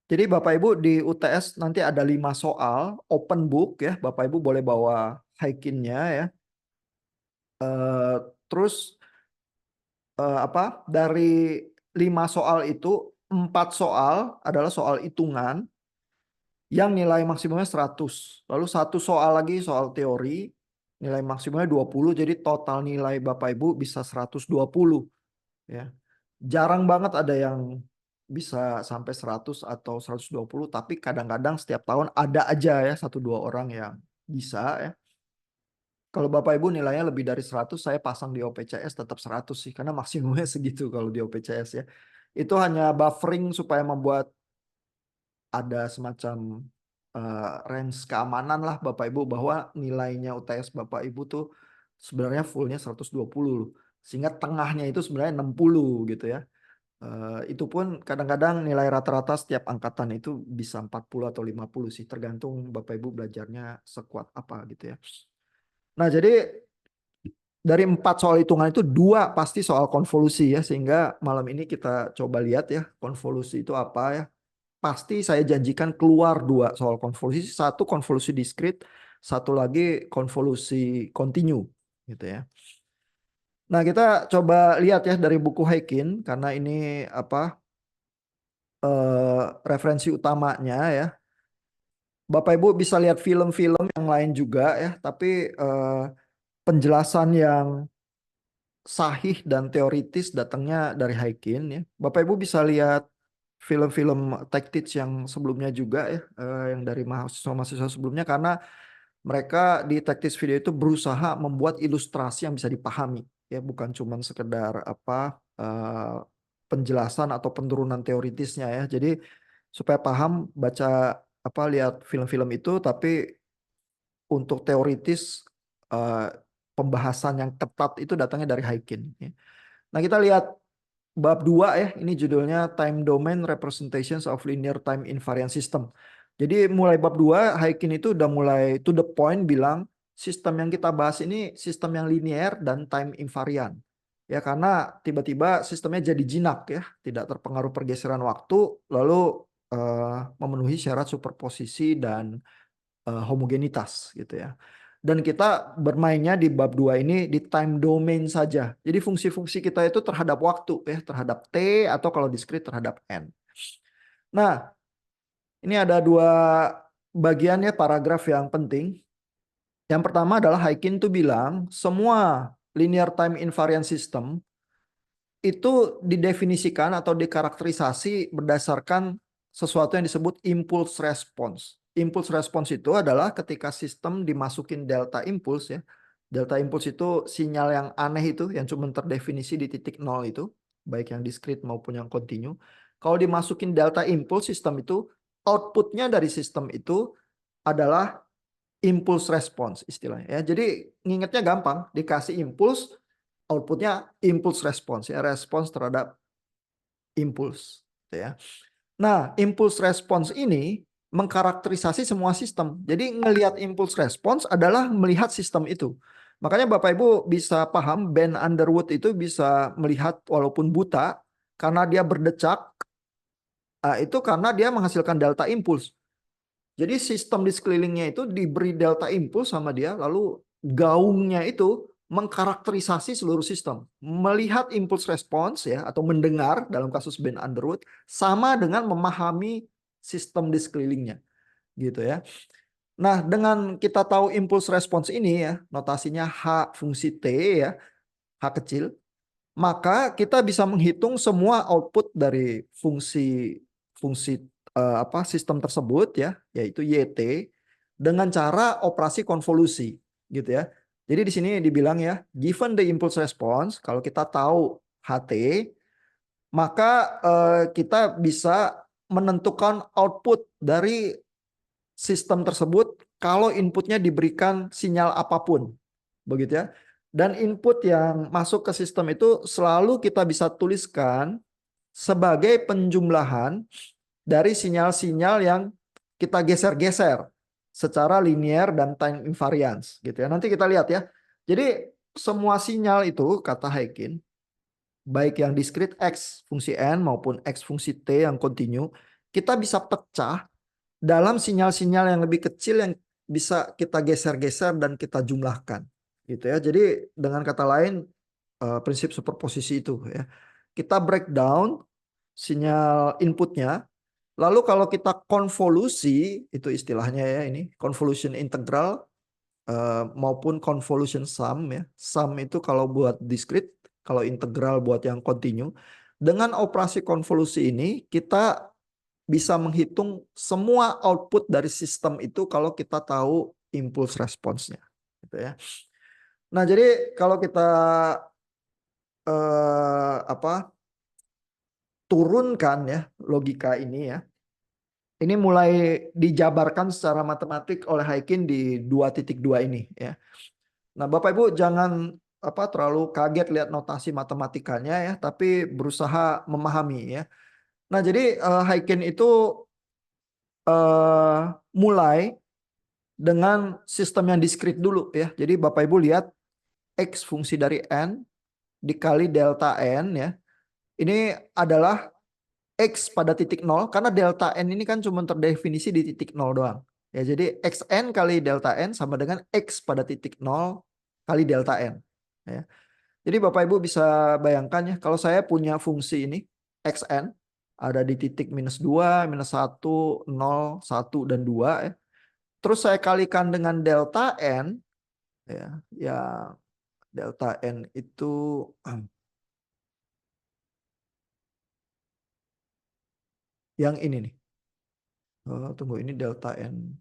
Jadi Bapak Ibu di UTS nanti ada 5 soal open book ya. Bapak Ibu boleh bawa Haikin-nya ya. Eh, terus dari 5 soal itu 4 soal adalah soal hitungan yang nilai maksimumnya 100. Lalu satu soal lagi soal teori nilai maksimumnya 20. Jadi total nilai Bapak Ibu bisa 120 ya. Jarang banget ada yang bisa sampai 100 atau 120, tapi kadang-kadang setiap tahun ada aja ya satu dua orang yang bisa ya. Kalau Bapak Ibu nilainya lebih dari 100, saya pasang di OPCS tetap 100 sih, karena maksimumnya segitu kalau di OPCS ya. Itu hanya buffering supaya membuat ada semacam range keamanan lah Bapak Ibu, bahwa nilainya UTS Bapak Ibu tuh sebenarnya fullnya 120 loh. Sehingga tengahnya itu sebenarnya 60 gitu ya. Itu pun kadang-kadang nilai rata-rata setiap angkatan itu bisa 40 atau 50 sih, tergantung Bapak Ibu belajarnya sekuat apa gitu ya. Nah, jadi dari 4 soal hitungan itu 2 pasti soal konvolusi ya, sehingga malam ini kita coba lihat ya konvolusi itu apa ya. Pasti saya janjikan keluar 2 soal konvolusi, satu konvolusi diskrit, satu lagi konvolusi kontinu gitu ya. Nah, kita coba lihat ya dari buku Haikin, karena ini referensi utamanya ya. Bapak Ibu bisa lihat film-film yang lain juga ya, tapi penjelasan yang sahih dan teoritis datangnya dari Haikin ya. Bapak Ibu bisa lihat film-film tech teach yang sebelumnya juga ya, yang dari mahasiswa-mahasiswa sebelumnya, karena mereka di tech teach video itu berusaha membuat ilustrasi yang bisa dipahami ya, bukan cuma sekedar penjelasan atau penurunan teoritisnya ya. Jadi supaya paham, baca lihat film-film itu, tapi untuk teoritis eh, pembahasan yang ketat itu datangnya dari Haikin ya. Nah, kita lihat bab 2 ya, ini judulnya Time Domain Representations of Linear Time Invariant System. Jadi mulai bab 2 Haikin itu udah mulai to the point bilang sistem yang kita bahas ini sistem yang linear dan time invariant. Ya, karena tiba-tiba sistemnya jadi jinak ya, tidak terpengaruh pergeseran waktu, lalu memenuhi syarat superposisi dan homogenitas gitu ya. Dan kita bermainnya di bab 2 ini di time domain saja. Jadi fungsi-fungsi kita itu terhadap waktu ya, terhadap T, atau kalau diskrit terhadap N. Nah, ini ada 2 bagian ya, paragraf yang penting. Yang pertama adalah Haikin tuh bilang semua linear time invariant system itu didefinisikan atau dikarakterisasi berdasarkan sesuatu yang disebut impulse response. Impulse response itu adalah ketika sistem dimasukin delta impulse ya. Delta impulse itu sinyal yang aneh itu, yang cuma terdefinisi di titik nol itu, baik yang diskrit maupun yang kontinu. Kalau dimasukin delta impulse sistem itu, outputnya dari sistem itu adalah impulse response istilahnya ya. Jadi ngingetnya gampang, dikasih impulse, outputnya impulse response ya, respons terhadap impuls gitu ya. Nah, impulse response ini mengkarakterisasi semua sistem. Jadi ngelihat impulse response adalah melihat sistem itu. Makanya Bapak Ibu bisa paham Ben Underwood itu bisa melihat walaupun buta karena dia berdecak, itu karena dia menghasilkan delta impuls. Jadi sistem di sekelilingnya itu diberi delta impuls sama dia, lalu gaungnya itu mengkarakterisasi seluruh sistem. Melihat impuls respons ya, atau mendengar dalam kasus Ben Underwood, sama dengan memahami sistem di sekelilingnya gitu ya. Nah, dengan kita tahu impuls respons ini ya, notasinya H fungsi T ya, H kecil, maka kita bisa menghitung semua output dari fungsi fungsi sistem tersebut ya, yaitu YT, dengan cara operasi konvolusi gitu ya. Jadi di sini dibilang ya, given the impulse response, kalau kita tahu HT, maka kita bisa menentukan output dari sistem tersebut kalau inputnya diberikan sinyal apapun, begitu ya. Dan input yang masuk ke sistem itu selalu kita bisa tuliskan sebagai penjumlahan dari sinyal-sinyal yang kita geser-geser secara linear dan time invariance gitu ya. Nanti kita lihat ya. Jadi semua sinyal itu kata Haikin, baik yang diskrit X fungsi N maupun X fungsi T yang kontinu, kita bisa pecah dalam sinyal-sinyal yang lebih kecil yang bisa kita geser-geser dan kita jumlahkan gitu ya. Jadi dengan kata lain prinsip superposisi itu ya. Kita breakdown sinyal inputnya, lalu kalau kita konvolusi, itu istilahnya ya, ini convolution integral maupun convolution sum ya. Sum itu kalau buat discrete, kalau integral buat yang continue. Dengan operasi konvolusi ini kita bisa menghitung semua output dari sistem itu kalau kita tahu impulse response-nya gitu ya. Nah, jadi kalau kita turunkan ya logika ini ya. Ini mulai dijabarkan secara matematik oleh Haykin di 2.2 ini ya. Nah, Bapak Ibu jangan terlalu kaget lihat notasi matematikanya ya, tapi berusaha memahami ya. Nah, jadi Haykin itu mulai dengan sistem yang diskrit dulu ya. Jadi Bapak Ibu lihat X fungsi dari N dikali delta N ya. Ini adalah X pada titik nol, karena delta N ini kan cuma terdefinisi di titik nol doang. Ya, jadi Xn kali delta N sama dengan X pada titik nol kali delta N. Ya. Jadi Bapak Ibu bisa bayangkan ya, kalau saya punya fungsi ini, Xn, ada di titik -2, -1, 0, 1, dan 2. Ya. Terus saya kalikan dengan delta N, ya delta N itu yang ini nih. Tunggu, ini delta N.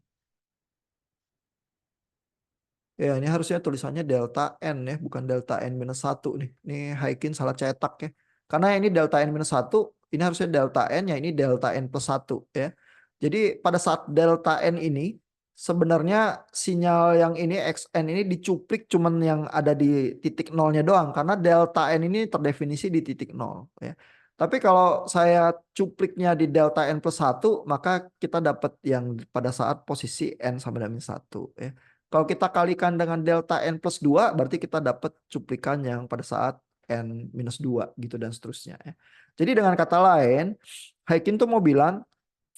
Ya, ini harusnya tulisannya delta N ya, bukan delta N-1 nih. Ini Haykin salah cetak ya. Karena ini delta N-1, ini harusnya delta N, ya ini delta N+1 ya. Jadi pada saat delta N ini, sebenarnya sinyal yang ini Xn ini dicuplik cuman yang ada di titik nolnya doang. Karena delta N ini terdefinisi di titik nol ya. Tapi kalau saya cupliknya di delta N+1, maka kita dapat yang pada saat posisi N sama dengan 1 ya. Kalau kita kalikan dengan delta N+2, berarti kita dapat cuplikan yang pada saat N-2 gitu dan seterusnya ya. Jadi dengan kata lain, Haykin tuh mau bilang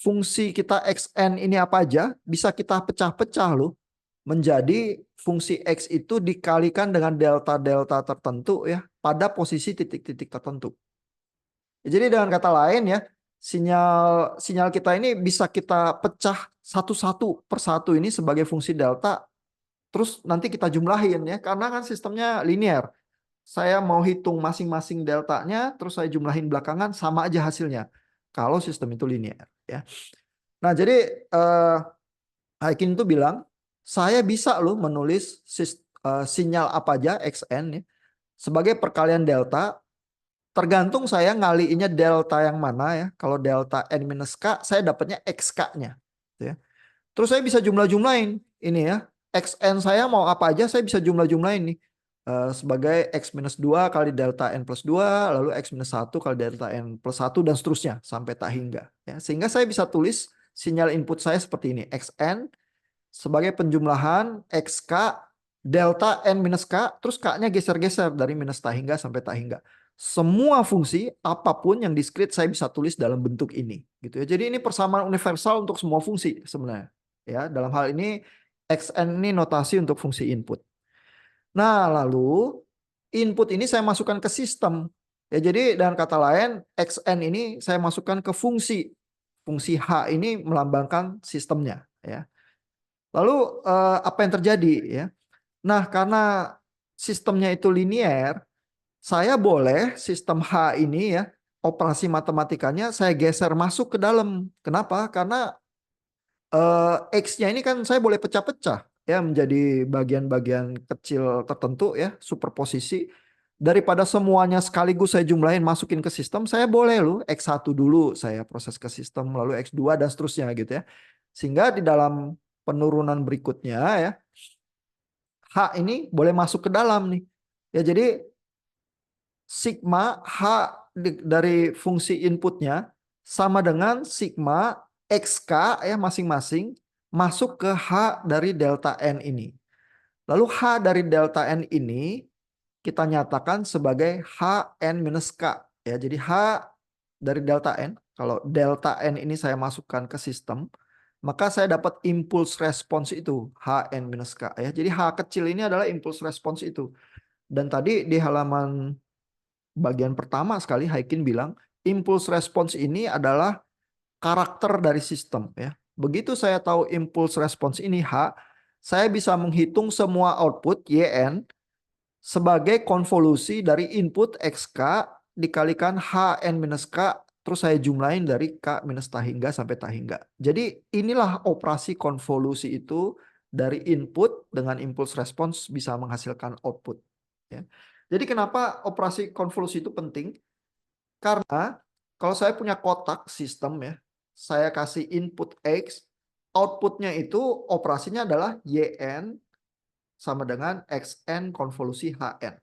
fungsi kita Xn ini apa aja bisa kita pecah-pecah loh menjadi fungsi X itu dikalikan dengan delta-delta tertentu ya pada posisi titik-titik tertentu. Jadi dengan kata lain ya, sinyal kita ini bisa kita pecah satu-satu persatu ini sebagai fungsi delta. Terus nanti kita jumlahin ya, karena kan sistemnya linear. Saya mau hitung masing-masing deltanya, terus saya jumlahin belakangan, sama aja hasilnya. Kalau sistem itu linear ya. Nah, jadi Haykin itu bilang, saya bisa loh menulis sinyal apa aja Xn ya, sebagai perkalian delta. Tergantung saya ngaliinnya delta yang mana ya. Kalau delta N-K, saya dapatnya XK-nya. Ya. Terus saya bisa jumlah-jumlahin ini ya. Xn saya mau apa aja saya bisa jumlah-jumlahin nih. Sebagai X-2 kali delta N+2, lalu X-1 kali delta N+1 dan seterusnya sampai tak hingga. Ya. Sehingga saya bisa tulis sinyal input saya seperti ini. Xn sebagai penjumlahan XK delta N-K, terus K-nya geser-geser dari minus tak hingga sampai tak hingga. Semua fungsi apapun yang diskrit saya bisa tulis dalam bentuk ini gitu ya. Jadi ini persamaan universal untuk semua fungsi sebenarnya. Ya, dalam hal ini Xn ini notasi untuk fungsi input. Nah, lalu input ini saya masukkan ke sistem. Ya, jadi dengan kata lain Xn ini saya masukkan ke fungsi. Fungsi H ini melambangkan sistemnya ya. Lalu apa yang terjadi ya? Nah, karena sistemnya itu linear, saya boleh sistem H ini ya, operasi matematikanya saya geser masuk ke dalam. Kenapa? Karena X-nya ini kan saya boleh pecah-pecah ya menjadi bagian-bagian kecil tertentu ya, superposisi. Daripada semuanya sekaligus saya jumlahin masukin ke sistem, saya boleh loh X1 dulu saya proses ke sistem, lalu X2 dan seterusnya gitu ya. Sehingga di dalam penurunan berikutnya ya, H ini boleh masuk ke dalam nih. Ya, jadi sigma H dari fungsi inputnya sama dengan sigma XK ya masing-masing masuk ke H dari delta N ini. Lalu H dari delta N ini kita nyatakan sebagai Hn minus K. Ya, jadi H dari delta N Kalau delta N ini saya masukkan ke sistem, maka saya dapat impuls respons itu, Hn minus K ya. Jadi H kecil ini adalah impuls respons itu. Dan tadi di halaman bagian pertama sekali Haikin bilang, impuls respons ini adalah karakter dari sistem ya. Begitu saya tahu impuls respons ini H, saya bisa menghitung semua output Yn sebagai konvolusi dari input XK dikalikan HN minus K, terus saya jumlahin dari K minus tahingga sampai tahingga. Jadi inilah operasi konvolusi itu, dari input dengan impuls respons bisa menghasilkan output. Ya. Jadi kenapa operasi konvolusi itu penting? Karena kalau saya punya kotak sistem ya, saya kasih input X, outputnya itu operasinya adalah YN sama dengan XN konvolusi HN.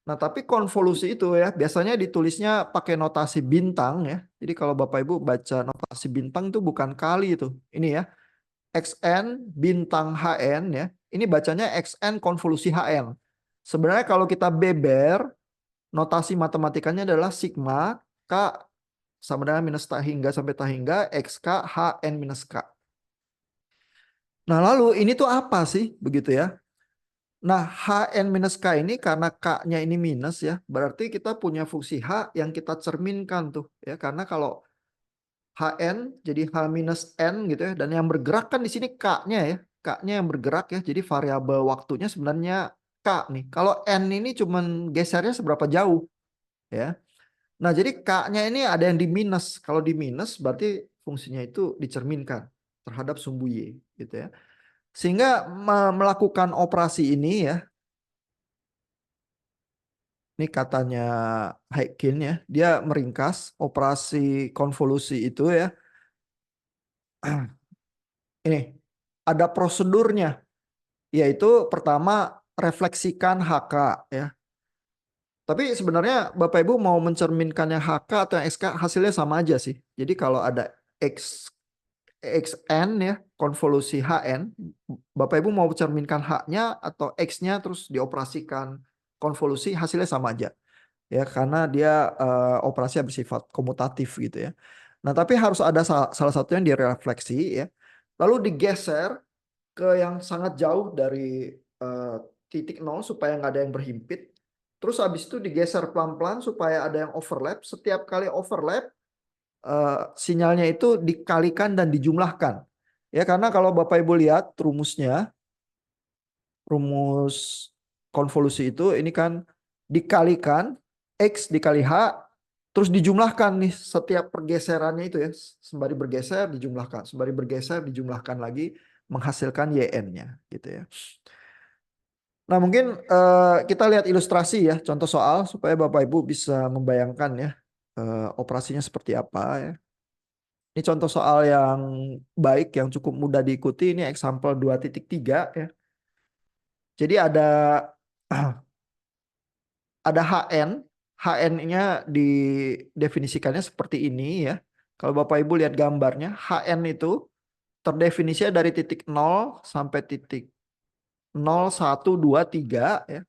Nah, tapi konvolusi itu ya biasanya ditulisnya pakai notasi bintang ya. Jadi kalau Bapak Ibu baca notasi bintang itu bukan kali itu. Ini ya, XN bintang HN ya. Ini bacanya XN konvolusi HN. Sebenarnya kalau kita beber, notasi matematikanya adalah sigma K sama dengan minus tahingga sampai tahingga XK HN minus K. Nah, lalu ini tuh apa sih begitu ya? Nah, Hn minus K ini karena K-nya ini minus ya, berarti kita punya fungsi H yang kita cerminkan tuh ya. Karena kalau Hn jadi H minus N gitu ya, dan yang bergerak kan di sini K-nya ya. K-nya yang bergerak ya, jadi variabel waktunya sebenarnya K nih. Kalau N ini cuman gesernya seberapa jauh ya. Nah, jadi K-nya ini ada yang di minus. Kalau di minus berarti fungsinya itu dicerminkan terhadap sumbu Y gitu ya. Sehingga melakukan operasi ini ya, ini katanya Haikin ya, dia meringkas operasi konvolusi itu ya. Ini ada prosedurnya, yaitu pertama refleksikan HK ya. Tapi sebenarnya Bapak Ibu mau mencerminkannya HK atau yang XK hasilnya sama aja sih. Jadi kalau ada XN ya, konvolusi HN, Bapak Ibu mau mencerminkan H-nya atau X-nya terus dioperasikan konvolusi, hasilnya sama aja. Ya karena dia operasinya bersifat komutatif gitu ya. Nah, tapi harus ada salah satu yang direfleksi ya. Lalu digeser ke yang sangat jauh dari titik nol supaya nggak ada yang berhimpit. Terus habis itu digeser pelan-pelan supaya ada yang overlap. Setiap kali overlap sinyalnya itu dikalikan dan dijumlahkan. Ya karena kalau Bapak Ibu lihat rumusnya, rumus konvolusi itu ini kan dikalikan X dikali H terus dijumlahkan nih setiap pergeserannya itu ya, sembari bergeser dijumlahkan, sembari bergeser dijumlahkan lagi menghasilkan YN-nya gitu ya. Nah, mungkin kita lihat ilustrasi ya, contoh soal supaya Bapak Ibu bisa membayangkan ya operasinya seperti apa ya. Ini contoh soal yang baik yang cukup mudah diikuti, ini example 2.3 ya. Jadi ada HN, HN-nya didefinisikannya seperti ini ya. Kalau Bapak Ibu lihat gambarnya, HN itu terdefinisinya dari titik 0 sampai titik 0, 1, 2, 3 ya.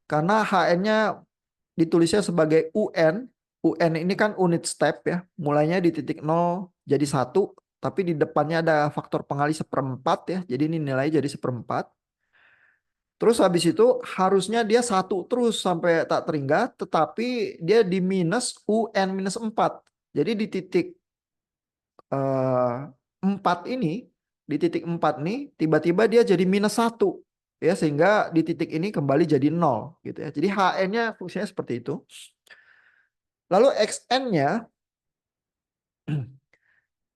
Karena HN-nya ditulisnya sebagai UN. UN ini kan unit step ya. Mulainya di titik 0 jadi 1, tapi di depannya ada faktor pengali 1/4 ya. Jadi ini nilainya jadi 1/4. Terus habis itu harusnya dia 1 terus sampai tak terhingga, tetapi dia di minus UN minus 4. Jadi di titik 4 ini, di titik 4 nih, tiba-tiba dia jadi minus 1. Ya, sehingga di titik ini kembali jadi 0. Gitu ya. Jadi HN-nya fungsinya seperti itu. Lalu XN-nya,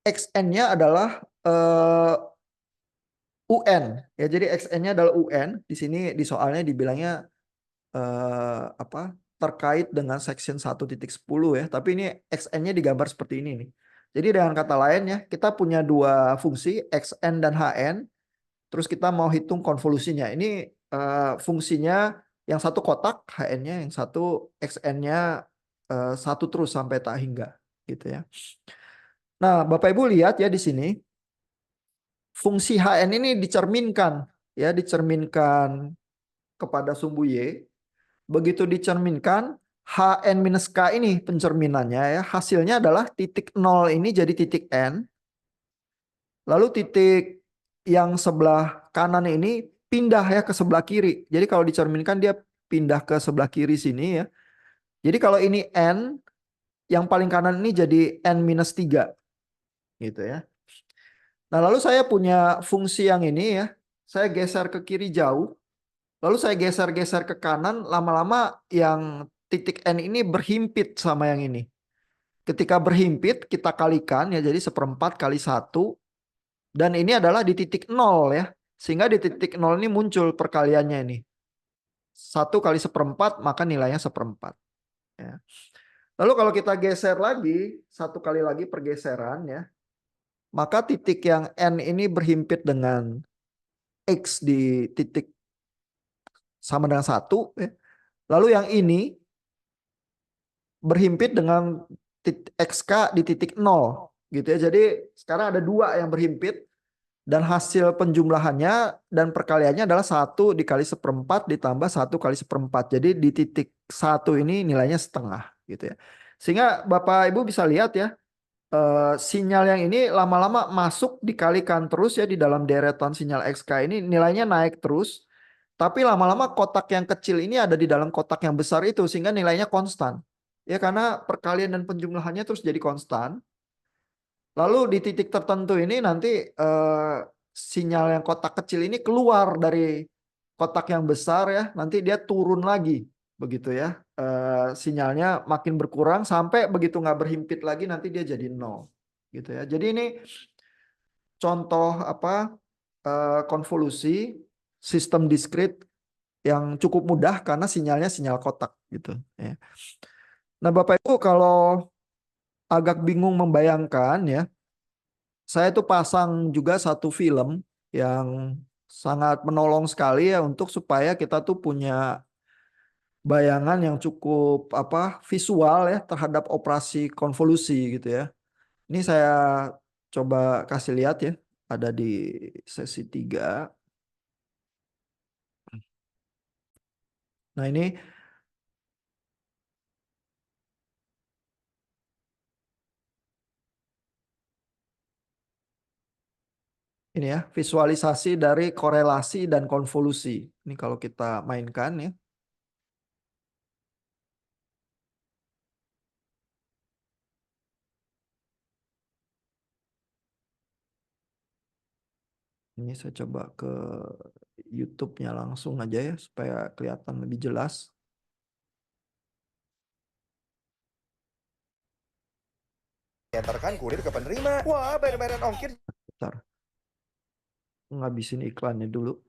XN-nya adalah UN. Ya, jadi XN-nya adalah UN. Di sini di soalnya dibilangnya apa terkait dengan section 1.10 ya, tapi ini XN-nya digambar seperti ini nih. Jadi dengan kata lain ya, kita punya dua fungsi XN dan HN, terus kita mau hitung konvolusinya. Ini fungsinya yang satu kotak HN-nya, yang satu XN-nya satu terus sampai tak hingga gitu ya. Nah, Bapak Ibu lihat ya di sini fungsi HN ini dicerminkan ya, dicerminkan kepada sumbu Y. Begitu dicerminkan, HN minus K ini pencerminannya ya, hasilnya adalah titik nol ini jadi titik N, lalu titik yang sebelah kanan ini pindah ya ke sebelah kiri. Jadi kalau dicerminkan dia pindah ke sebelah kiri sini ya. Jadi kalau ini N, yang paling kanan ini jadi N minus 3 gitu ya. Nah lalu saya punya fungsi yang ini ya, saya geser ke kiri jauh, lalu saya geser-geser ke kanan, lama-lama yang titik N ini berhimpit sama yang ini. Ketika berhimpit, kita kalikan ya, jadi seperempat kali satu. Dan ini adalah di titik nol ya. Sehingga di titik nol ini muncul perkaliannya ini. Satu kali seperempat, maka nilainya seperempat. Ya. Lalu kalau kita geser lagi, satu kali lagi pergeseran ya, maka titik yang N ini berhimpit dengan X di titik sama dengan satu. Ya. Lalu yang ini berhimpit dengan XK di titik nol gitu ya. Jadi sekarang ada dua yang berhimpit dan hasil penjumlahannya dan perkaliannya adalah satu dikali seperempat ditambah satu kali seperempat. Jadi di titik satu ini nilainya setengah gitu ya. Sehingga Bapak Ibu bisa lihat ya, sinyal yang ini lama-lama masuk dikalikan terus ya di dalam deretan sinyal XK ini nilainya naik terus. Tapi lama-lama kotak yang kecil ini ada di dalam kotak yang besar itu sehingga nilainya konstan. Ya karena perkalian dan penjumlahannya terus jadi konstan. Lalu di titik tertentu ini nanti sinyal yang kotak kecil ini keluar dari kotak yang besar ya, nanti dia turun lagi begitu ya. Sinyalnya makin berkurang sampai begitu nggak berhimpit lagi nanti dia jadi nol gitu ya. Jadi ini contoh apa konvolusi sistem diskrit yang cukup mudah karena sinyalnya sinyal kotak gitu ya. Nah, Bapak Ibu kalau agak bingung membayangkan ya, saya tuh pasang juga satu film yang sangat menolong sekali ya untuk supaya kita tuh punya bayangan yang cukup apa visual ya terhadap operasi konvolusi gitu ya. Ini saya coba kasih lihat ya, ada di sesi 3. Nah, ini ya visualisasi dari korelasi dan konvolusi. Ini kalau kita mainkan ya. Ini saya coba ke YouTube-nya langsung aja ya supaya kelihatan lebih jelas. Diantarkan kurir ke penerima. Wah, bayar-bayaran ongkir. Bentar, ngabisin iklannya dulu.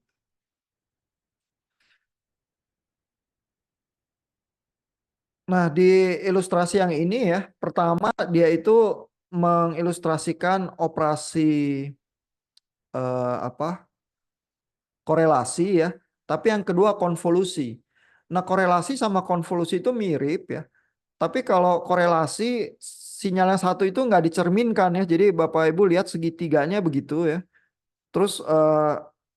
Nah, di ilustrasi yang ini ya, pertama dia itu mengilustrasikan operasi apa korelasi ya, tapi yang kedua konvolusi. Nah, korelasi sama konvolusi itu mirip ya, tapi kalau korelasi sinyal yang satu itu nggak dicerminkan ya, jadi Bapak Ibu lihat segitiganya begitu ya, terus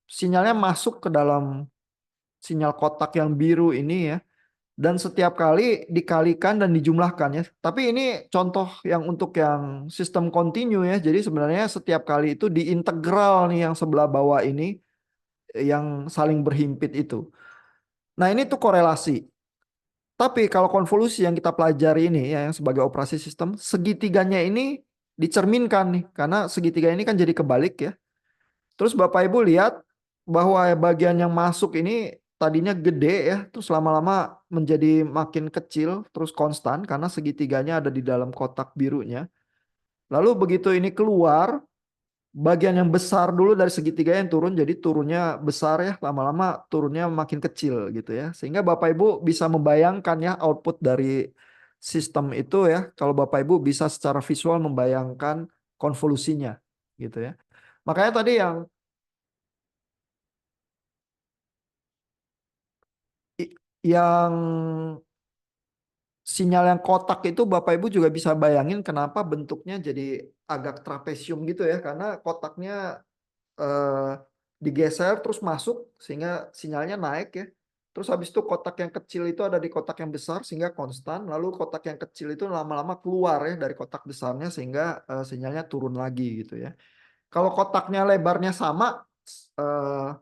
sinyalnya masuk ke dalam sinyal kotak yang biru ini ya. Dan setiap kali dikalikan dan dijumlahkan ya. Tapi ini contoh yang untuk yang sistem kontinu ya. Jadi sebenarnya setiap kali itu diintegral nih yang sebelah bawah ini yang saling berhimpit itu. Nah ini tuh korelasi. Tapi kalau konvolusi yang kita pelajari ini ya yang sebagai operasi sistem, segitiganya ini dicerminkan nih. Karena segitiga ini kan jadi kebalik ya. Terus Bapak Ibu lihat bahwa bagian yang masuk ini tadinya gede ya, terus lama-lama menjadi makin kecil, terus konstan karena segitiganya ada di dalam kotak birunya. Lalu begitu ini keluar, bagian yang besar dulu dari segitiga yang turun, jadi turunnya besar ya, lama-lama turunnya makin kecil gitu ya. Sehingga Bapak Ibu bisa membayangkan ya output dari sistem itu ya, kalau Bapak Ibu bisa secara visual membayangkan konvolusinya gitu ya. Makanya tadi yang sinyal yang kotak itu Bapak Ibu juga bisa bayangin kenapa bentuknya jadi agak trapesium gitu ya karena kotaknya eh, digeser terus masuk sehingga sinyalnya naik ya. Terus habis itu kotak yang kecil itu ada di kotak yang besar sehingga konstan. Lalu kotak yang kecil itu lama-lama keluar ya dari kotak besarnya sehingga sinyalnya turun lagi gitu ya. Kalau kotaknya lebarnya sama, eh,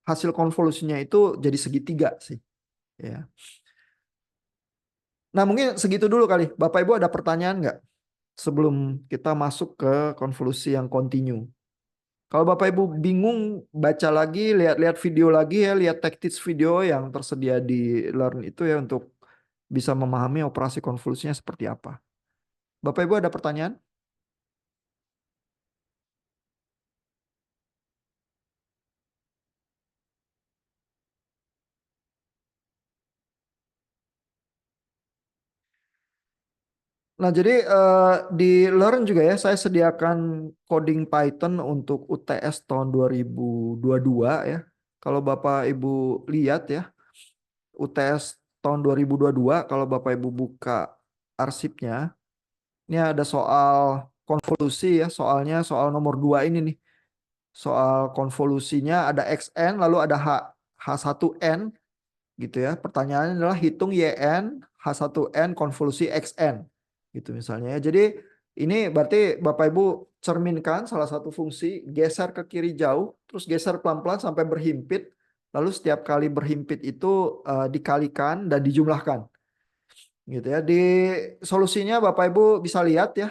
hasil konvolusinya itu jadi segitiga sih. Ya. Nah mungkin segitu dulu kali. Bapak Ibu ada pertanyaan nggak sebelum kita masuk ke konvolusi yang kontinu? Kalau Bapak Ibu bingung, baca lagi, lihat-lihat video lagi ya, lihat tech-tips video yang tersedia di Learn itu ya untuk bisa memahami operasi konvolusinya seperti apa. Bapak Ibu ada pertanyaan? Nah, jadi di Learn juga ya, saya sediakan coding Python untuk UTS tahun 2022 ya. Kalau Bapak Ibu lihat ya, UTS tahun 2022, kalau Bapak Ibu buka arsipnya, ini ada soal konvolusi ya, soalnya soal nomor 2 ini nih. Soal konvolusinya ada XN, lalu ada H1N gitu ya. Pertanyaannya adalah hitung YN H1N konvolusi XN gitu misalnya ya. Jadi ini berarti Bapak Ibu cerminkan salah satu fungsi, geser ke kiri jauh, terus geser pelan-pelan sampai berhimpit, lalu setiap kali berhimpit itu dikalikan dan dijumlahkan gitu ya. Di solusinya Bapak Ibu bisa lihat ya.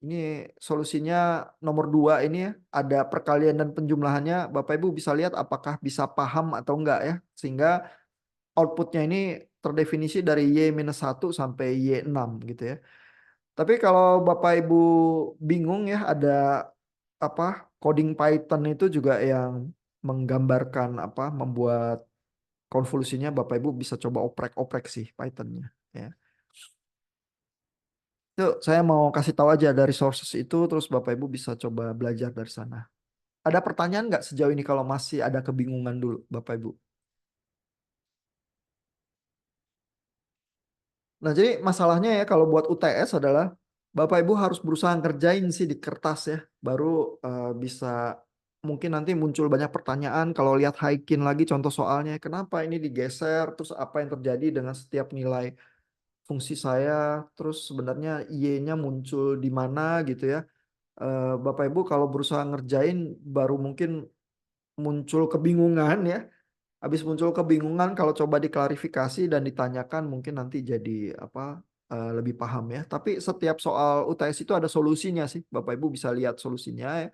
Ini solusinya nomor 2 ini ya, ada perkalian dan penjumlahannya. Bapak Ibu bisa lihat apakah bisa paham atau enggak ya. Sehingga outputnya ini terdefinisi dari Y-1 sampai Y6 gitu ya. Tapi kalau Bapak Ibu bingung ya, ada apa coding Python itu juga yang menggambarkan apa membuat konvolusinya. Bapak Ibu bisa coba oprek-oprek sih Pythonnya ya. Itu saya mau kasih tahu aja dari sources itu, terus Bapak Ibu bisa coba belajar dari sana. Ada pertanyaan nggak sejauh ini kalau masih ada kebingungan dulu, Bapak Ibu? Nah, jadi masalahnya ya kalau buat UTS adalah Bapak Ibu harus berusaha ngerjain sih di kertas ya, baru bisa mungkin nanti muncul banyak pertanyaan kalau lihat Haikin lagi contoh soalnya, kenapa ini digeser, terus apa yang terjadi dengan setiap nilai fungsi saya, terus sebenarnya Y-nya muncul di mana gitu ya. Bapak Ibu kalau berusaha ngerjain baru mungkin muncul kebingungan ya. Habis muncul kebingungan kalau coba diklarifikasi dan ditanyakan mungkin nanti jadi apa lebih paham ya. Tapi setiap soal UTS itu ada solusinya sih. Bapak Ibu bisa lihat solusinya ya.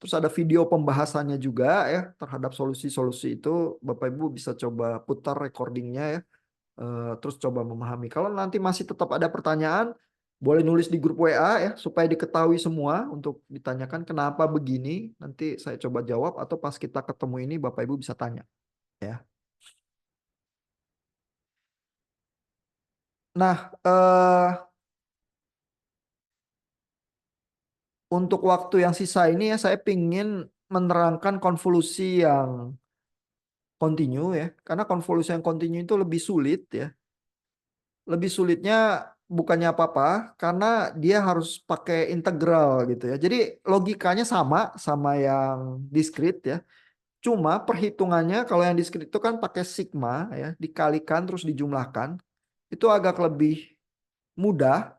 Terus ada video pembahasannya juga ya terhadap solusi-solusi itu. Bapak Ibu bisa coba putar recordingnya ya. Terus coba memahami. Kalau nanti masih tetap ada pertanyaan, boleh nulis di grup WA ya supaya diketahui semua untuk ditanyakan kenapa begini. Nanti saya coba jawab atau pas kita ketemu ini Bapak Ibu bisa tanya ya. Nah, untuk waktu yang sisa ini ya saya pingin menerangkan konvolusi yang kontinu ya. Karena konvolusi yang kontinu itu lebih sulit ya. Lebih sulitnya bukannya apa-apa karena dia harus pakai integral gitu ya. Jadi logikanya sama yang diskrit ya. Cuma perhitungannya kalau yang diskrit itu kan pakai sigma ya, dikalikan terus dijumlahkan. Itu agak lebih mudah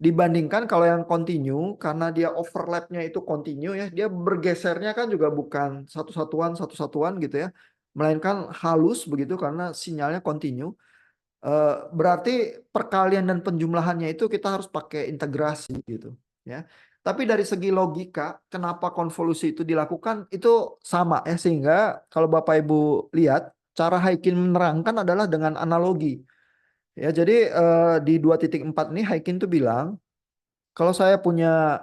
dibandingkan kalau yang continue karena dia overlapnya itu continue ya, dia bergesernya kan juga bukan satu-satuan gitu ya, melainkan halus begitu karena sinyalnya continue. Berarti perkalian dan penjumlahannya itu kita harus pakai integrasi gitu ya. Tapi dari segi logika kenapa konvolusi itu dilakukan itu sama ya, sehingga kalau Bapak Ibu lihat cara Haikin menerangkan adalah dengan analogi ya. Jadi di 2.4 ini Haikin tuh bilang kalau saya punya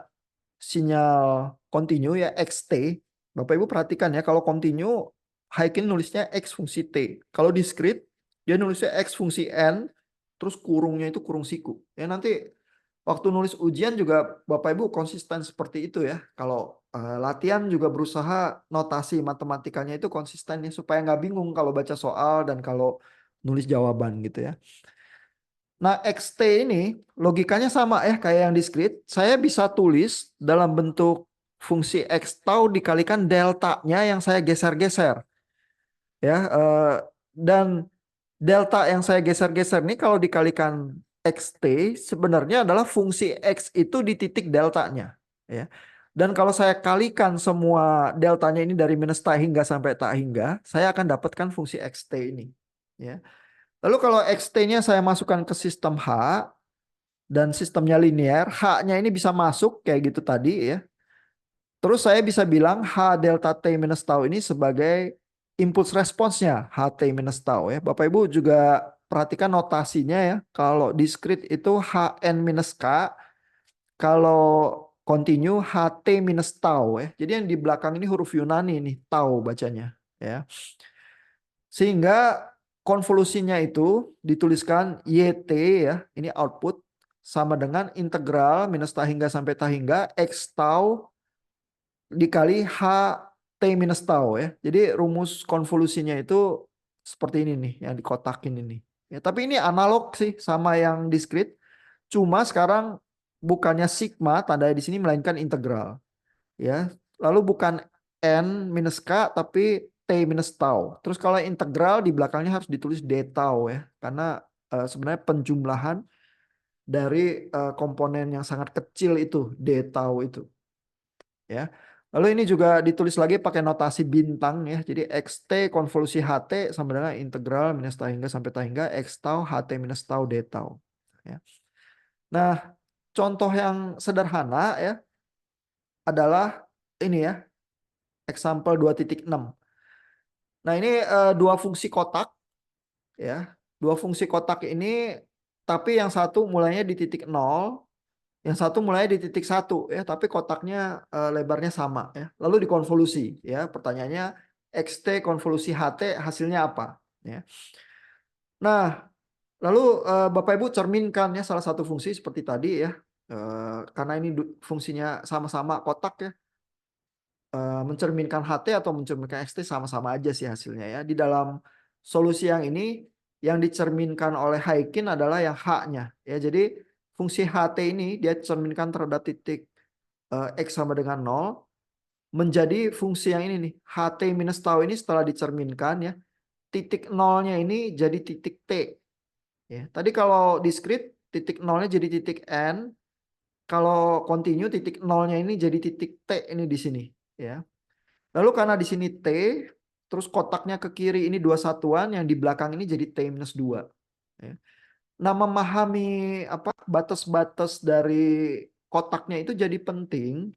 sinyal continue ya XT, Bapak Ibu perhatikan ya, kalau continue Haikin nulisnya X fungsi T. Kalau discrete dia nulisnya X fungsi N, terus kurungnya itu kurung siku. Ya nanti waktu nulis ujian juga Bapak Ibu konsisten seperti itu ya. Kalau latihan juga berusaha notasi matematikanya itu konsisten ya supaya nggak bingung kalau baca soal dan kalau nulis jawaban gitu ya. Nah, XT ini logikanya sama ya kayak yang diskrit. Saya bisa tulis dalam bentuk fungsi X tau dikalikan deltanya yang saya geser-geser. Ya, Dan delta yang saya geser-geser ini kalau dikalikan xt sebenarnya adalah fungsi x itu di titik deltanya. Ya. Dan kalau saya kalikan semua deltanya ini dari minus tak hingga sampai tak hingga, saya akan dapatkan fungsi xt ini. Ya. Lalu kalau xt-nya saya masukkan ke sistem H, dan sistemnya linear, H-nya ini bisa masuk kayak gitu tadi ya. Terus saya bisa bilang H delta T minus tau ini sebagai impulse response-nya HT minus tau ya. Bapak Ibu juga perhatikan notasinya ya. Kalau discrete itu HN minus K, kalau continue HT minus tau ya. Jadi yang di belakang ini huruf Yunani nih, tau bacanya ya. Sehingga konvolusinya itu dituliskan YT ya, ini output sama dengan integral minus tak hingga sampai tak hingga X tau dikali H T minus tau ya. Jadi rumus konvolusinya itu seperti ini nih yang dikotakin ini. Ya, tapi ini analog sih sama yang discrete. Cuma sekarang bukannya sigma tandanya di sini melainkan integral. Ya. Lalu bukan N minus K tapi T minus tau. Terus kalau integral di belakangnya harus ditulis D tau ya. Karena sebenarnya penjumlahan dari komponen yang sangat kecil itu D tau itu. Ya. Lalu ini juga ditulis lagi pakai notasi bintang ya. Jadi xt konvolusi ht sama dengan integral minus tau hingga sampai tau hingga x tau ht minus tau d tau. Ya. Nah, contoh yang sederhana ya adalah ini ya, example 2.6. Nah, ini dua fungsi kotak ya. Dua fungsi kotak ini tapi yang satu mulainya di titik 0, yang satu mulai di titik 1 ya, tapi kotaknya lebarnya sama ya. Lalu dikonvolusi ya. Pertanyaannya xt konvolusi ht hasilnya apa ya. Nah, lalu Bapak Ibu cerminkan ya salah satu fungsi seperti tadi ya. Karena ini fungsinya sama-sama kotak ya. Mencerminkan ht atau mencerminkan xt sama-sama aja sih hasilnya ya. Di dalam solusi yang ini yang dicerminkan oleh Haykin adalah yang h-nya ya. Jadi fungsi ht ini dia cerminkan terhadap titik x sama dengan 0 menjadi fungsi yang ini nih. Ht minus tau ini setelah dicerminkan ya. Titik nolnya ini jadi titik t. Ya. Tadi kalau discrete titik nolnya jadi titik n. Kalau continue titik nolnya ini jadi titik t ini di sini. Ya. Lalu karena di sini t, terus kotaknya ke kiri ini dua satuan, yang di belakang ini jadi t minus 2. Ya. Nah, memahami apa batas-batas dari kotaknya itu jadi penting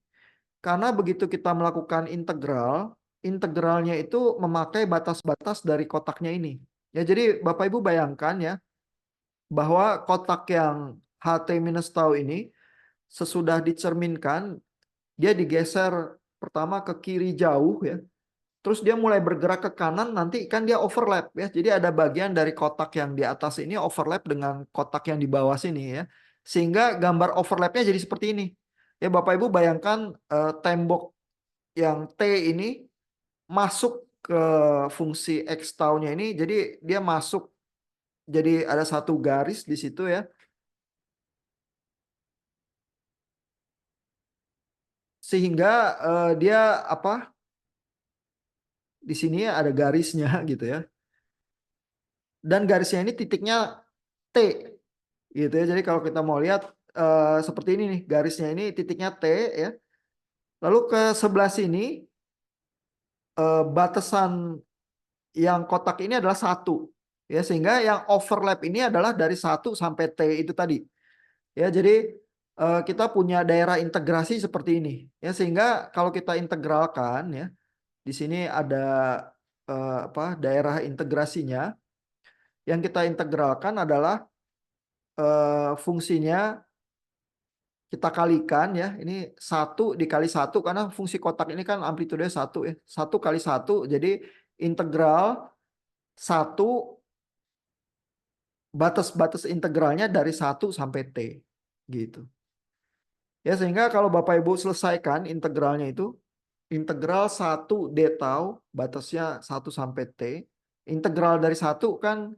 karena begitu kita melakukan integral, integralnya itu memakai batas-batas dari kotaknya ini. Ya, jadi Bapak Ibu bayangkan ya bahwa kotak yang ht minus tau ini sesudah dicerminkan dia digeser pertama ke kiri jauh ya. Terus dia mulai bergerak ke kanan, nanti kan dia overlap ya. Jadi ada bagian dari kotak yang di atas ini overlap dengan kotak yang di bawah sini ya. Sehingga gambar overlapnya jadi seperti ini. Ya Bapak Ibu bayangkan tembok yang T ini masuk ke fungsi X tau-nya ini. Jadi dia masuk, jadi ada satu garis di situ ya. Sehingga dia apa? Di sini ada garisnya gitu ya. Dan garisnya ini titiknya T gitu ya. Jadi kalau kita mau lihat seperti ini nih, garisnya ini titiknya T ya. Lalu ke sebelah sini batasan yang kotak ini adalah 1 ya, sehingga yang overlap ini adalah dari 1 sampai T itu tadi. Ya, jadi kita punya daerah integrasi seperti ini ya, sehingga kalau kita integralkan ya, di sini ada apa daerah integrasinya. Yang kita integralkan adalah fungsinya kita kalikan ya, ini 1 dikali 1 karena fungsi kotak ini kan amplitude 1 ya. 1 kali 1 jadi integral 1 batas-batas integralnya dari 1 sampai T gitu. Ya, sehingga kalau Bapak Ibu selesaikan integralnya itu integral 1 d tau batasnya 1 sampai T. Integral dari 1 kan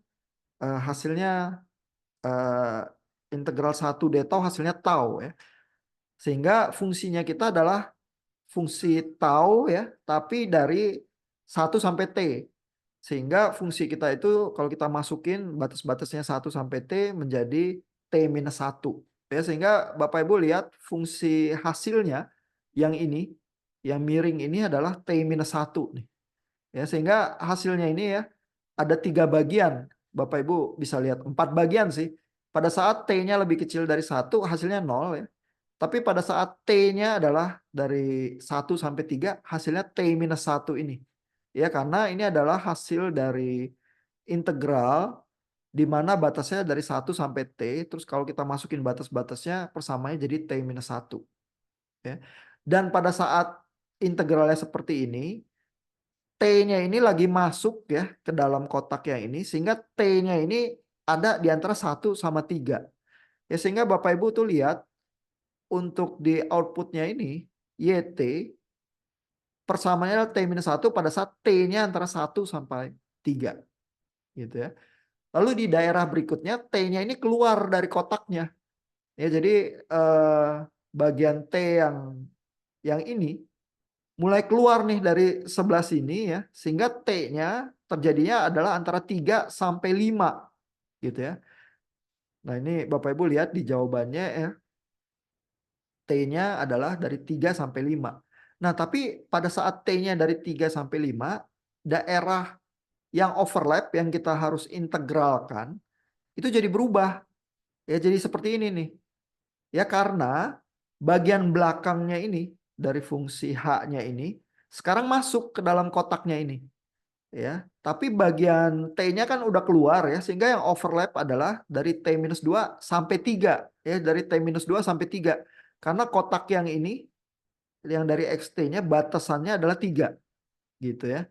hasilnya integral 1 d tau hasilnya tau ya. Sehingga fungsinya kita adalah fungsi tau ya, tapi dari 1 sampai T. Sehingga fungsi kita itu kalau kita masukin batas-batasnya 1 sampai T menjadi T-1. Ya, sehingga Bapak Ibu lihat fungsi hasilnya yang ini, yang miring ini adalah T-1 nih. Ya, sehingga hasilnya ini ya ada 3 bagian. Bapak Ibu bisa lihat 4 bagian sih. Pada saat T-nya lebih kecil dari 1 hasilnya 0 ya. Tapi pada saat T-nya adalah dari 1 sampai 3 hasilnya T-1 ini. Ya, karena ini adalah hasil dari integral di mana batasnya dari 1 sampai T, terus kalau kita masukin batas-batasnya persamaannya jadi T-1. Ya. Dan pada saat integralnya seperti ini, T-nya ini lagi masuk ya ke dalam kotak yang ini, sehingga T-nya ini ada di antara 1 sama 3. Ya, sehingga Bapak Ibu tuh lihat untuk di outputnya ini, YT, persamaannya adalah T-1 pada saat T-nya antara 1 sampai 3. Gitu ya. Lalu di daerah berikutnya T-nya ini keluar dari kotaknya. Ya, jadi bagian T yang ini mulai keluar nih dari sebelah sini ya, sehingga T-nya terjadinya adalah antara 3 sampai 5 gitu ya. Nah, ini Bapak Ibu lihat di jawabannya ya. T-nya adalah dari 3 sampai 5. Nah, tapi pada saat T-nya dari 3 sampai 5, daerah yang overlap yang kita harus integralkan itu jadi berubah. Ya, jadi seperti ini nih. Ya, karena bagian belakangnya ini dari fungsi H-nya ini sekarang masuk ke dalam kotaknya ini. Ya, tapi bagian T-nya kan udah keluar ya, sehingga yang overlap adalah dari T-2 sampai 3 ya, dari T-2 sampai 3. Karena kotak yang ini yang dari XT-nya batasannya adalah 3 gitu ya.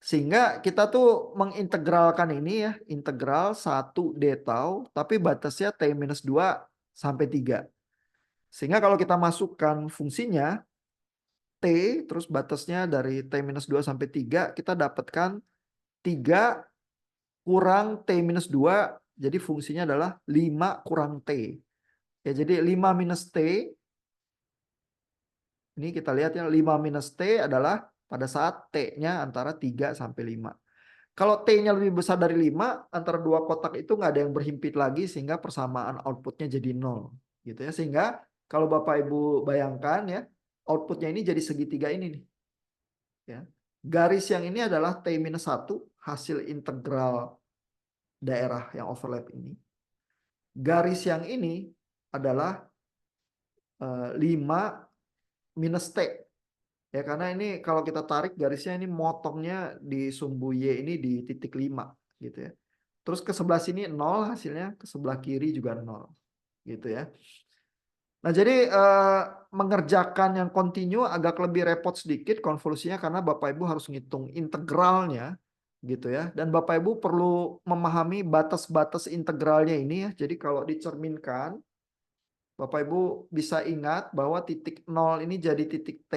Sehingga kita tuh mengintegralkan ini ya, integral 1 d tau, tapi batasnya T-2 sampai 3. Sehingga kalau kita masukkan fungsinya T, terus batasnya dari T-2 sampai 3, kita dapatkan 3 kurang T-2, jadi fungsinya adalah 5 kurang T. Ya, jadi 5 minus T, ini kita lihat ya, 5 minus T adalah pada saat T-nya antara 3 sampai 5. Kalau T-nya lebih besar dari 5, antara dua kotak itu nggak ada yang berhimpit lagi, sehingga persamaan outputnya jadi 0. Gitu ya. Sehingga kalau Bapak Ibu bayangkan ya, outputnya ini jadi segitiga ini nih. Ya. Garis yang ini adalah T-1, hasil integral daerah yang overlap ini. Garis yang ini adalah 5 minus T. Ya, karena ini kalau kita tarik garisnya ini motongnya di sumbu Y ini di titik 5 gitu ya. Terus ke sebelah sini 0 hasilnya, ke sebelah kiri juga 0 gitu ya. Nah, jadi mengerjakan yang kontinu agak lebih repot sedikit konvolusinya karena Bapak Ibu harus ngitung integralnya gitu ya. Dan Bapak Ibu perlu memahami batas-batas integralnya ini ya. Jadi kalau dicerminkan, Bapak Ibu bisa ingat bahwa titik 0 ini jadi titik T,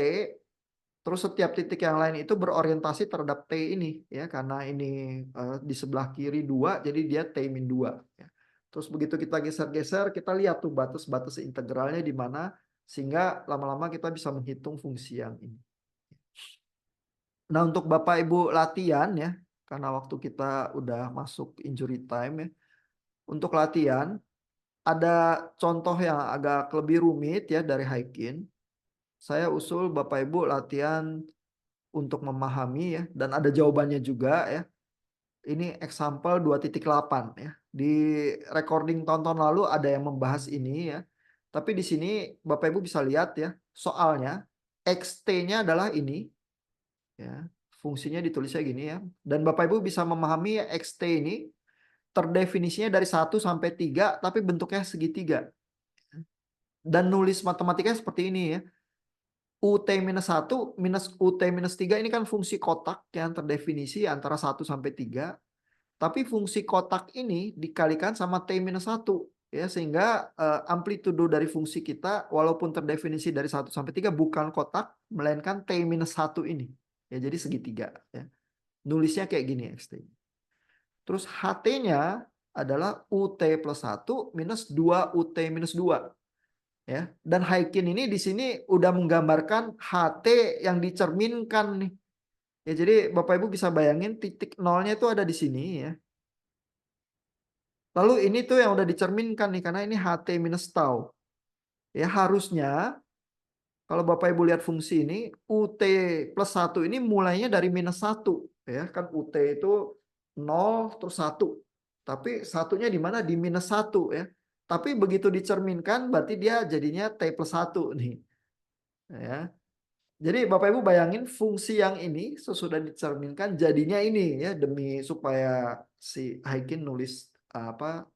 terus setiap titik yang lain itu berorientasi terhadap T ini ya, karena ini di sebelah kiri 2, jadi dia T-2 ya. Terus begitu kita geser-geser, kita lihat tuh batas-batas integralnya di mana, sehingga lama-lama kita bisa menghitung fungsi yang ini. Nah, untuk Bapak Ibu latihan ya, karena waktu kita udah masuk injury time ya. Untuk latihan, ada contoh yang agak lebih rumit ya dari Haikin. Saya usul Bapak Ibu latihan untuk memahami ya, dan ada jawabannya juga ya. Ini example 2.8 ya. Di recording tahun-tahun lalu ada yang membahas ini ya. Tapi di sini Bapak Ibu bisa lihat ya, soalnya XT-nya adalah ini ya. Fungsinya ditulisnya gini ya. Dan Bapak Ibu bisa memahami ya, XT ini terdefinisinya dari 1 sampai 3 tapi bentuknya segitiga. Dan nulis matematikanya seperti ini ya. UT-1 minus UT-3 ini kan fungsi kotak yang terdefinisi antara 1 sampai 3. Tapi fungsi kotak ini dikalikan sama T-1 ya, sehingga amplitudo dari fungsi kita walaupun terdefinisi dari 1 sampai 3 bukan kotak melainkan T-1 ini. Ya, jadi segitiga ya. Nulisnya kayak gini XT. Terus HT-nya adalah UT plus 1 minus 2 UT minus 2. Ya, dan Haikin ini di sini udah menggambarkan HT yang dicerminkan nih. Ya, jadi Bapak Ibu bisa bayangin titik nolnya itu ada di sini ya. Lalu ini tuh yang udah dicerminkan nih, karena ini HT minus tau. Ya, harusnya kalau Bapak Ibu lihat fungsi ini, UT plus 1 ini mulainya dari minus 1. Ya, kan UT itu 0 terus 1. Tapi satunya di mana? Di minus 1 ya. Tapi begitu dicerminkan berarti dia jadinya T plus 1 nih. Ya. Jadi Bapak Ibu bayangin fungsi yang ini sesudah dicerminkan jadinya ini ya, demi supaya si Haikin nulis apa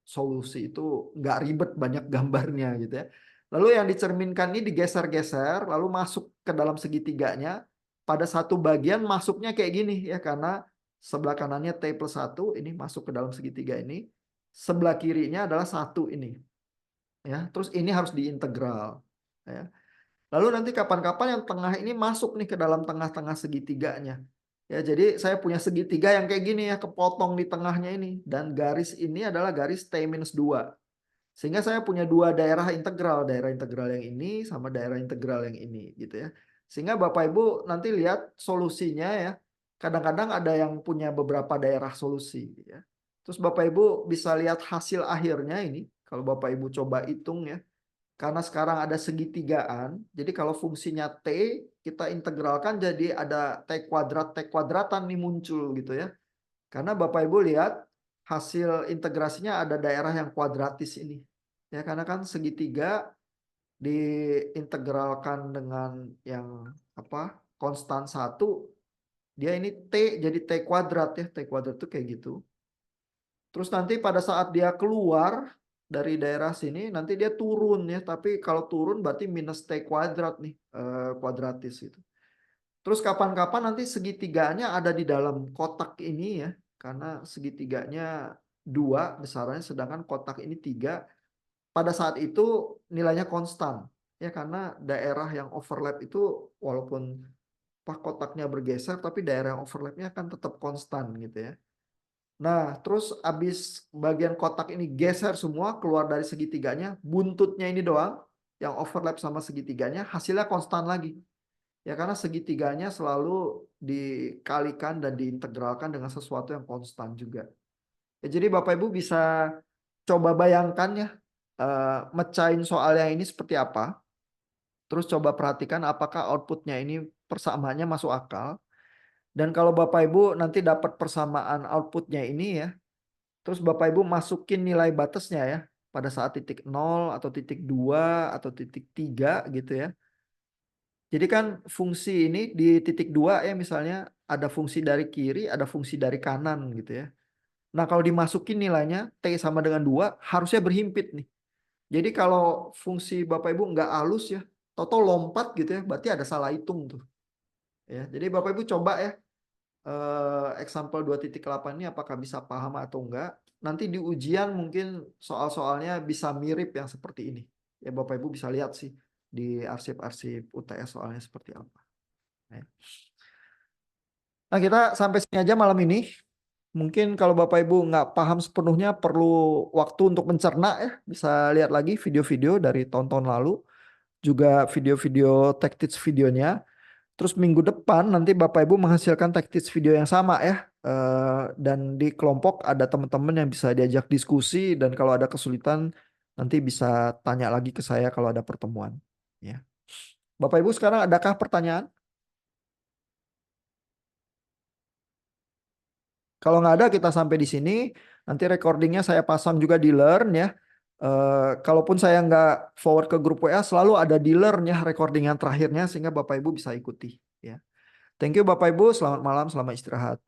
solusi itu nggak ribet banyak gambarnya gitu ya. Lalu yang dicerminkan ini digeser-geser lalu masuk ke dalam segitiganya. Pada satu bagian masuknya kayak gini ya, karena sebelah kanannya T plus 1 ini masuk ke dalam segitiga ini. Sebelah kirinya adalah 1 ini. Ya, terus ini harus diintegral ya. Lalu nanti kapan-kapan yang tengah ini masuk nih ke dalam tengah-tengah segitiganya. Ya, jadi saya punya segitiga yang kayak gini ya, kepotong di tengahnya ini. Dan garis ini adalah garis T-2. Sehingga saya punya dua daerah integral yang ini sama daerah integral yang ini gitu ya. Sehingga Bapak Ibu nanti lihat solusinya ya. Kadang-kadang ada yang punya beberapa daerah solusi ya. Terus Bapak Ibu bisa lihat hasil akhirnya ini. Kalau Bapak Ibu coba hitung ya. Karena sekarang ada segitigaan, jadi kalau fungsinya T, kita integralkan jadi ada T kuadratan nih muncul gitu ya. Karena Bapak Ibu lihat hasil integrasinya ada daerah yang kuadratis ini. Ya, karena kan segitiga diintegralkan dengan yang apa? Konstan 1, dia ini T jadi T kuadrat ya. T kuadrat itu kayak gitu. Terus nanti pada saat dia keluar dari daerah sini, nanti dia turun ya. Tapi kalau turun berarti minus T kuadrat nih, kuadratis itu. Terus kapan-kapan nanti segitiganya ada di dalam kotak ini ya. Karena segitiganya 2 besarnya, sedangkan kotak ini 3. Pada saat itu nilainya konstan. Ya, karena daerah yang overlap itu walaupun kotaknya bergeser, tapi daerah yang overlapnya akan tetap konstan gitu ya. Nah, terus abis bagian kotak ini geser semua, keluar dari segitiganya, buntutnya ini doang, yang overlap sama segitiganya, hasilnya konstan lagi. Ya, karena segitiganya selalu dikalikan dan diintegralkan dengan sesuatu yang konstan juga. Ya, jadi Bapak Ibu bisa coba bayangkan ya, mecahin soal yang ini seperti apa. Terus coba perhatikan apakah outputnya ini persamaannya masuk akal. Dan kalau Bapak Ibu nanti dapat persamaan outputnya ini ya, terus Bapak Ibu masukin nilai batasnya ya pada saat titik 0 atau titik 2 atau titik 3 gitu ya. Jadi kan fungsi ini di titik 2 ya, misalnya ada fungsi dari kiri, ada fungsi dari kanan gitu ya. Nah, kalau dimasukin nilainya T sama dengan 2 harusnya berhimpit nih. Jadi kalau fungsi Bapak Ibu nggak halus ya, toto lompat gitu ya, berarti ada salah hitung tuh. Ya, jadi Bapak Ibu coba ya, example 2.8 ini apakah bisa paham atau enggak. Nanti di ujian mungkin soal-soalnya bisa mirip yang seperti ini. Ya, Bapak Ibu bisa lihat sih di arsip-arsip UTS soalnya seperti apa. Nah, kita sampai sini aja malam ini. Mungkin kalau Bapak Ibu nggak paham sepenuhnya, perlu waktu untuk mencerna ya. Bisa lihat lagi video-video dari tahun-tahun lalu. Juga video-video tech tips videonya. Terus minggu depan nanti Bapak Ibu menghasilkan tech tips video yang sama ya. Dan di kelompok ada teman-teman yang bisa diajak diskusi. Dan kalau ada kesulitan nanti bisa tanya lagi ke saya kalau ada pertemuan. Ya. Bapak Ibu sekarang adakah pertanyaan? Kalau nggak ada kita sampai di sini. Nanti recordingnya saya pasang juga di Learn ya. Kalaupun saya nggak forward ke grup WA, selalu ada di Learn ya recording yang terakhirnya sehingga Bapak Ibu bisa ikuti. Ya. Thank you Bapak Ibu. Selamat malam, selamat istirahat.